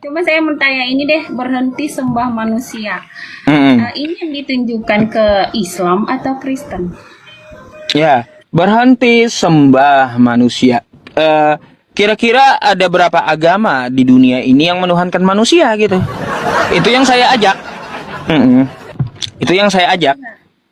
Coba saya mau tanya ini deh, berhenti sembah manusia. Mm-mm. Ini yang ditunjukkan ke Islam atau Kristen? Ya, berhenti sembah manusia. Kira-kira ada berapa agama di dunia ini yang menuhankan manusia gitu? Itu yang saya ajak. Mm-mm. Itu yang saya ajak.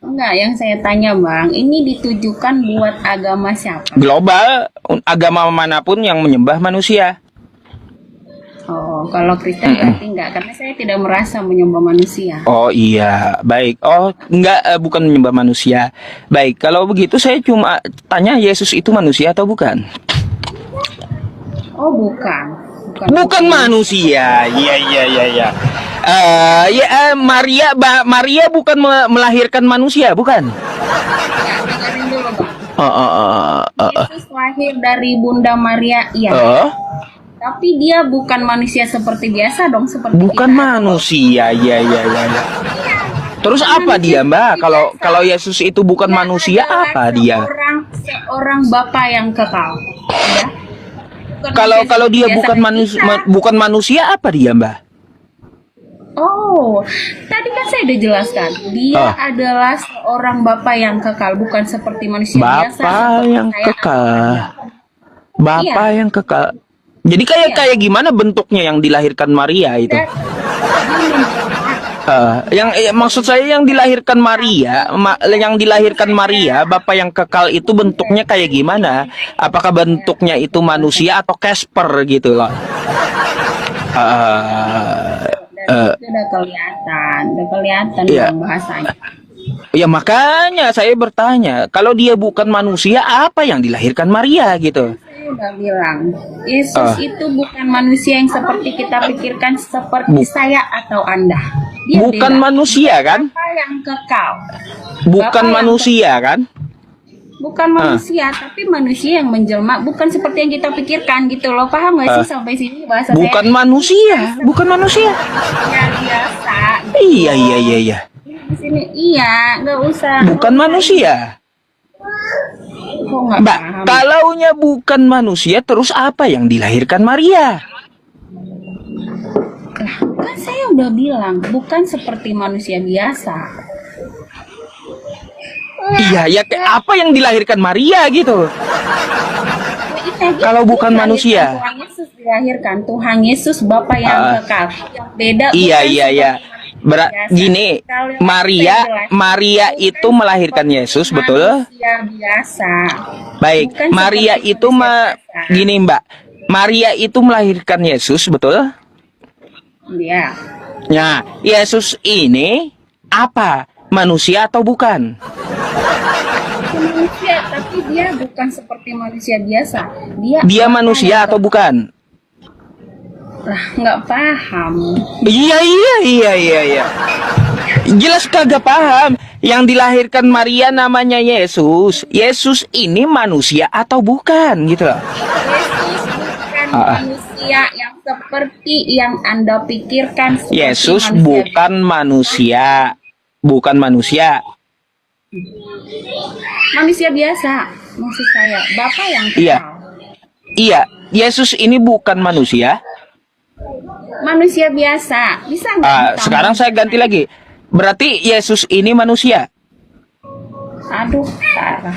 Enggak, yang saya tanya Bang, ini ditujukan buat agama siapa? Global, agama manapun yang menyembah manusia. Oh, kalau Kristen berarti enggak, karena saya tidak merasa menyembah manusia. Oh iya, baik. Oh, enggak, bukan menyembah manusia. Baik, kalau begitu saya cuma tanya, Yesus itu manusia atau bukan? Oh, bukan. Bukan manusia. Iya, iya, iya, iya. Maria bukan melahirkan manusia, bukan? Ya, dengerin dulu Bang. Oh. Yesus lahir dari Bunda Maria, iya. Oh, Tapi dia bukan manusia seperti biasa dong, seperti bukan kita. manusia. Iya, iya, iya, iya. Terus apa dia, Mbak? Kalau Yesus itu bukan Dia manusia, adalah apa dia? seorang Bapa yang kekal. Ya. Bukan Kalau manusia dia seperti bukan biasa kita. bukan manusia, apa dia, Mbak? Oh, tadi kan saya udah jelaskan. Dia adalah seorang Bapa yang kekal, bukan seperti manusia biasa. Bapa Seperti yang saya kekal. atau Anda. Bapa Iya. yang kekal. Jadi kayak gimana bentuknya yang dilahirkan Maria itu? Dan Maksud saya yang dilahirkan Maria, Bapa yang kekal itu bentuknya kayak gimana? Apakah bentuknya itu manusia atau Casper gitu loh? itu udah kelihatan Iya. Bang, bahasanya. Ya makanya saya bertanya, kalau dia bukan manusia, apa yang dilahirkan Maria gitu? Saya udah bilang, Yesus itu bukan manusia yang seperti kita pikirkan, seperti saya atau Anda. Dia Bukan beda. manusia kan? Bapa yang kekal. Bukan Bapa yang manusia kan? Bukan manusia, tapi manusia yang menjelma, bukan seperti yang kita pikirkan gitu loh. Paham nggak sih sampai sini bahasa Bukan manusia, bukan manusia. saya? Biasa. Iya, iya, iya, iya. Di sini iya, nggak usah. Bukan manusia. Kok nggak Mbak, paham? kalaunya bukan manusia, terus apa yang dilahirkan Maria? Kan saya udah bilang, bukan seperti manusia biasa. Iya, ya apa yang dilahirkan Maria gitu? Kalau bukan manusia. Tuhan Yesus dilahirkan, Tuhan Yesus Bapa yang kekal. Yang beda. Iya, bukan iya, iya. seperti biasa. Gini, Kalau yang Maria saya jelaskan, Maria bukan itu melahirkan seperti Yesus, betul? Manusia biasa. Baik, Bukan Maria seperti itu manusia biasa. gini, Mbak. Maria itu melahirkan Yesus, betul? Iya. Nah, Yesus ini apa? Manusia atau bukan? Manusia, tapi dia bukan seperti manusia biasa. Dia manusia atau bukan? Lah, nggak paham. Iya, iya, iya, iya, iya. Jelas kagak paham. Yang dilahirkan Maria namanya Yesus. Yesus ini manusia atau bukan gitu loh. Yesus bukan manusia yang seperti yang Anda pikirkan. Seperti Yesus manusia bukan manusia. Bukan manusia. Manusia biasa, maksud saya. Bapak yang kekal. Iya. Iya, Yesus ini bukan manusia. Manusia biasa. Bisa nggak? ditambah? Sekarang saya ganti lagi. Berarti Yesus ini manusia. Aduh, parah.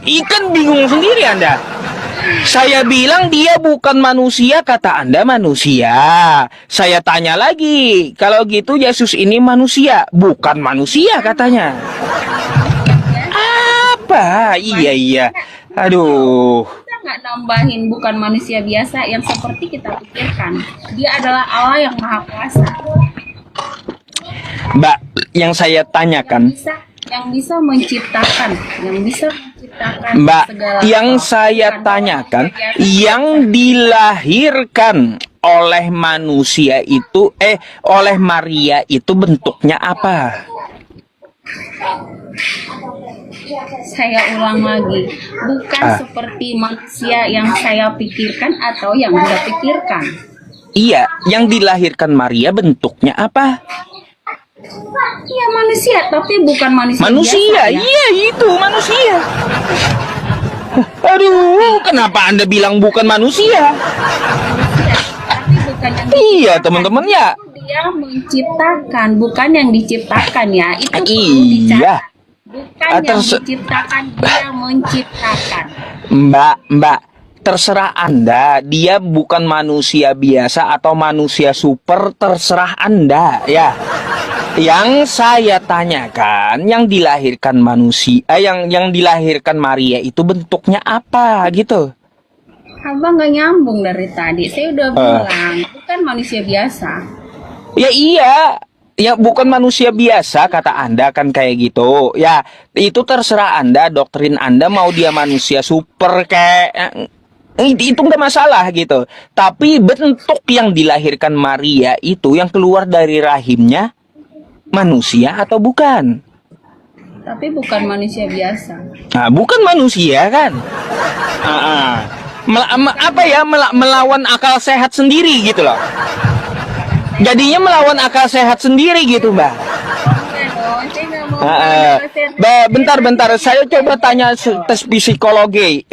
Ikan bingung sendiri Anda. Saya bilang dia bukan manusia, kata Anda manusia. Saya tanya lagi, kalau gitu Yesus ini manusia, bukan manusia katanya. Apa? Iya, iya. Aduh. Kita nggak nambahin bukan manusia biasa yang seperti kita pikirkan. Dia adalah Allah yang Maha Kuasa. Mbak, yang saya tanyakan, yang bisa menciptakan Mbak, segala yang hal. saya Bukan tanyakan, manusia biasa. yang dilahirkan oleh manusia itu, oleh Maria itu bentuknya apa? Saya ulang lagi, bukan seperti manusia yang saya pikirkan atau yang Anda pikirkan. Iya, yang dilahirkan Maria bentuknya apa? Iya manusia, tapi bukan manusia. Manusia, biasa, ya. iya itu manusia. Aduh, kenapa Anda bilang bukan manusia? Tapi bukan bukan yang Iya, diciptakan. teman-teman ya. Dia menciptakan, bukan yang diciptakan ya. Itu perlu Iya. dicatat. Bukan yang Terse- diciptakan, dia menciptakan. Mbak, terserah Anda, dia bukan manusia biasa atau manusia super, terserah Anda, ya. Yang saya tanyakan, yang dilahirkan manusia, yang dilahirkan Maria itu bentuknya apa gitu? Abang nggak nyambung dari tadi. Saya udah bilang, bukan manusia biasa. Ya iya, ya bukan manusia biasa kata Anda kan kayak gitu. Ya, itu terserah Anda, doktrin Anda mau dia manusia super kayak itu nggak masalah gitu. Tapi bentuk yang dilahirkan Maria itu yang keluar dari rahimnya manusia atau bukan? Tapi bukan manusia biasa. Nah, bukan manusia kan? Ah, ah. Melawan akal sehat sendiri gitu loh. Jadinya melawan akal sehat sendiri gitu, Mbak. Enggak dong, saya nggak mau Bentar, saya coba tanya tes psikologi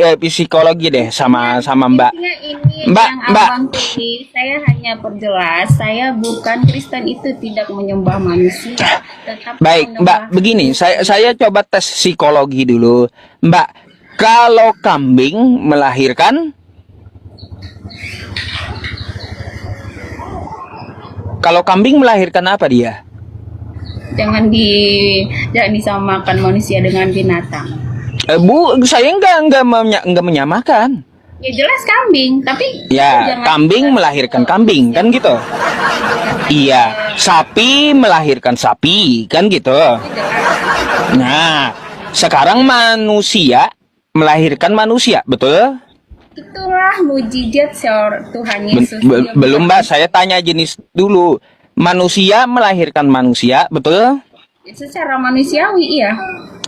deh sama Mbak. Intinya ini Mbak, yang Mbak. abang tulis, saya hanya perjelas, saya bukan Kristen itu tidak menyembah manusia, tetapi Baik, Mbak, menyembah begini, saya coba tes psikologi dulu. Mbak, kalau kambing melahirkan, apa dia? jangan disamakan manusia dengan binatang. Saya nggak menyamakan. Ya jelas kambing, tapi Ya, jangan- kambing melahirkan kambing, kan gitu. Iya, sapi melahirkan sapi, kan gitu. Nah, sekarang manusia melahirkan manusia, betul? Itulah mujizat Tuhan Yesus. Dia Belum, bukan- Mbak, saya tanya jenis dulu. Manusia melahirkan manusia, betul? Secara manusiawi iya.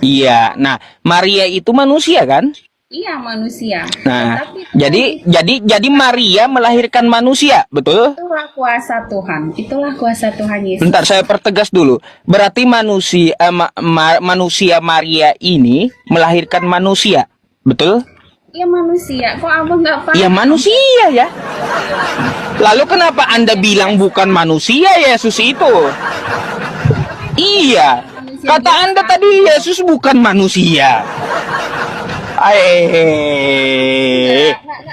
Iya. Nah, Maria itu manusia kan? Iya manusia. Nah, Tetapi jadi Maria melahirkan manusia, betul? itulah kuasa Tuhan. Itulah kuasa Tuhan Yesus. Bentar, saya pertegas dulu. Berarti manusia Maria ini melahirkan manusia, betul? Iya manusia. Kok abang nggak paham? Ya manusia ya. Lalu kenapa Anda bilang bukan manusia Yesus itu? Iya. Kata Anda tadi Yesus bukan manusia.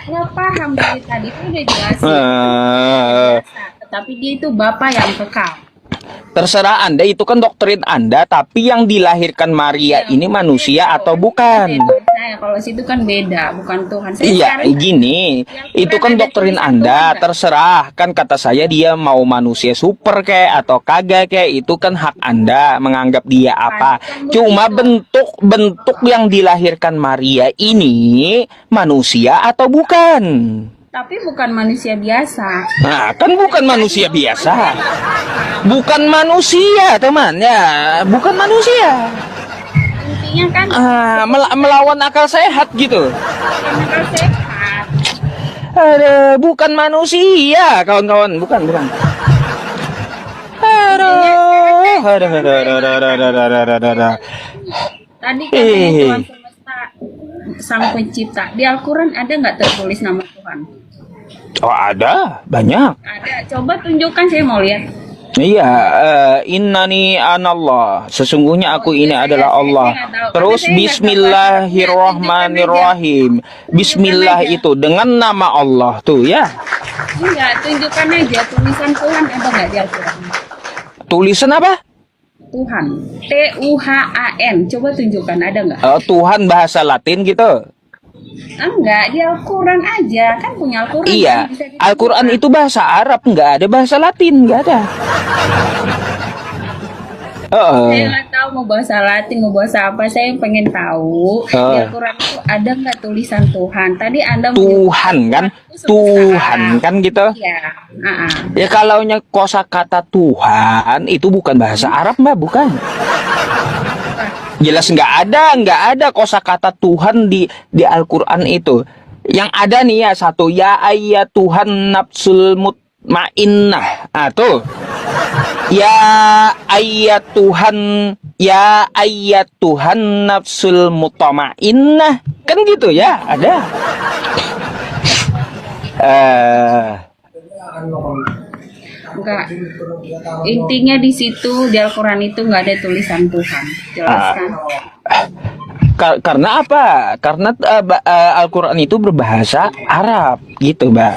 Nggak paham dari tadi itu udah jelasin. Tetapi dia itu Bapa yang kekal. Terserah Anda, itu kan doktrin Anda, tapi yang dilahirkan Maria ini manusia atau bukan? Saya kalau situ kan beda, bukan Tuhan. Saya Iya, sekarang- gini, itu kan ada doktrin tulisan Anda, Tuhan, Kak. terserah. Kan kata saya dia mau manusia super kayak atau kagak kayak, itu kan hak Anda menganggap dia apa. Cuma bentuk yang dilahirkan Maria ini manusia atau bukan? Tapi bukan manusia biasa. Nah, kan bukan manusia biasa. Bukan manusia, teman. Ya, bukan manusia. Intinya kan Melawan akal sehat gitu. bukan akal sehat. Bukan manusia, kawan-kawan. Bukan. Tadi katanya Tuhan semesta sang pencipta. Di Al-Quran ada nggak tertulis nama Tuhan? Oh, ada, banyak. Ada. Coba tunjukkan, saya mau lihat. Iya, innani anallah. Sesungguhnya aku ini adalah Allah. Terus bismillahirrahmanirrahim. Bismillah itu dengan nama Allah tuh ya. Enggak, tunjukkan aja tulisan Tuhan ada nggak di Al-Quran? Tulisan apa? Tuhan. Tuhan. Coba tunjukkan ada nggak? Tuhan bahasa Latin gitu. Enggak, di Al-Quran aja. Kan punya Al-Quran. Iya, kan bisa ditunjukkan. Al-Quran itu bahasa Arab, nggak ada bahasa Latin, nggak ada. Saya nggak tahu mau bahasa Latin, mau bahasa apa. Saya pengen tahu di Al-Quran itu ada nggak tulisan Tuhan. Tadi Anda Tuhan kan, Tuhan kan gitu. Iya. Ya kalau kosakata Tuhan itu bukan bahasa Arab, Mbak, bukan. Jelas nggak ada kosakata Tuhan di Al-Quran itu. Yang ada nih ya satu, ya ayat Tuhan nafsul mutmainnah. Ah tuh. Ya ayat Tuhan nafsul mutmainnah. Kan gitu ya, ada. Enggak. Intinya di situ di Al-Quran itu nggak ada tulisan Tuhan. Jelaskan. Karena apa? Karena Al-Quran itu berbahasa Arab gitu, Mbak.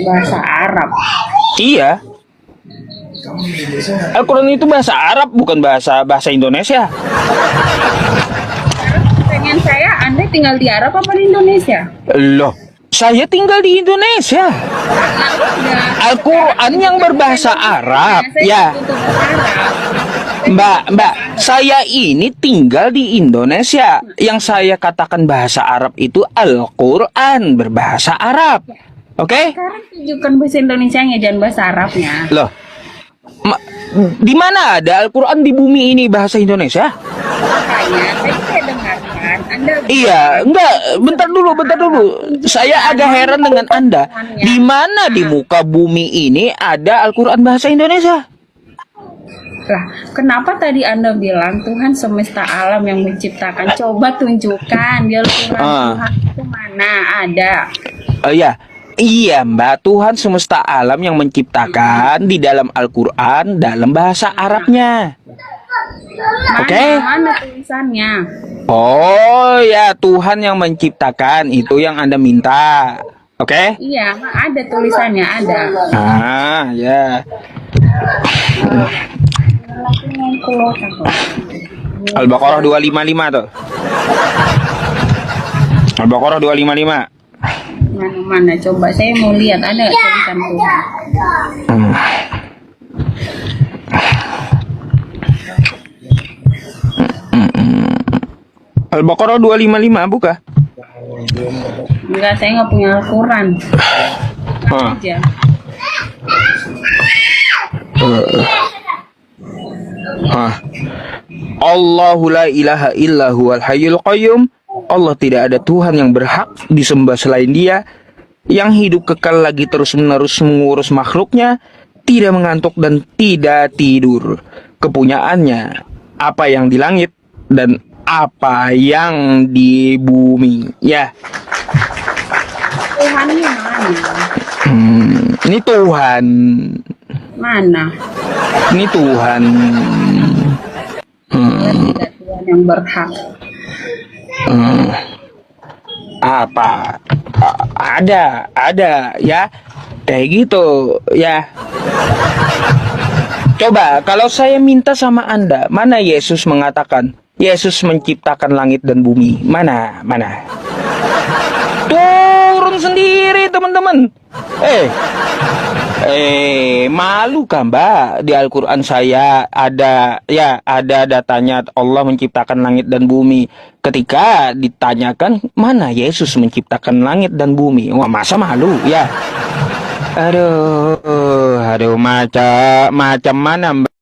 Bahasa Arab. Iya. Al-Quran itu bahasa Arab, bukan bahasa Indonesia. Pengen saya, Anda tinggal di Arab apa di Indonesia? Loh, saya tinggal di Indonesia. Al-Quran yang berbahasa Arab, ya. Mbak, saya ini tinggal di Indonesia. Yang saya katakan bahasa Arab itu Al-Quran berbahasa Arab. Oke? Sekarang tunjukkan bahasa Indonesianya, jangan bahasa Arabnya. Loh, di mana ada Al-Quran di bumi ini bahasa Indonesia? Makanya, tadi saya dengarkan, Anda... Iya, enggak, bentar dulu. Saya agak heran dengan Anda. Di mana di muka bumi ini ada Al-Quran bahasa Indonesia? Lah, kenapa tadi Anda bilang Tuhan semesta alam yang menciptakan? Coba tunjukkan di Al-Quran Tuhan itu mana ada. Iya Mbak, Tuhan semesta alam yang menciptakan di dalam Al-Quran dalam bahasa Arabnya. Oke? Mana tulisannya? Oh ya, Tuhan yang menciptakan itu yang Anda minta. Oke? Iya, ada tulisannya, ada. Ya. Al-Baqarah 255 tuh. Al-Baqarah 255. Mana coba saya mau lihat ada tulisan Tuhan. Al-Baqarah 255 buka? Enggak, saya nggak punya Al-Quran. Aja. Allahu la ilaha illa huwal hayyul qayyum. Allah tidak ada Tuhan yang berhak disembah selain Dia, yang hidup kekal lagi terus-menerus mengurus makhluknya, tidak mengantuk dan tidak tidur. Kepunyaannya apa yang di langit dan apa yang di bumi. Ya. Tuhannya mana? Ini Tuhan. Mana? Ini Tuhan. Tidak Tuhan yang berhak. Apa? Ada ya. Kayak gitu ya. Coba kalau saya minta sama Anda, mana Yesus mengatakan Yesus menciptakan langit dan bumi? Mana? Turun sendiri teman-teman. Malu kan Mbak? Di Al-Quran saya ada datanya Allah menciptakan langit dan bumi. Ketika ditanyakan mana Yesus menciptakan langit dan bumi, wah masa malu ya? Aduh, macam mana Mbak?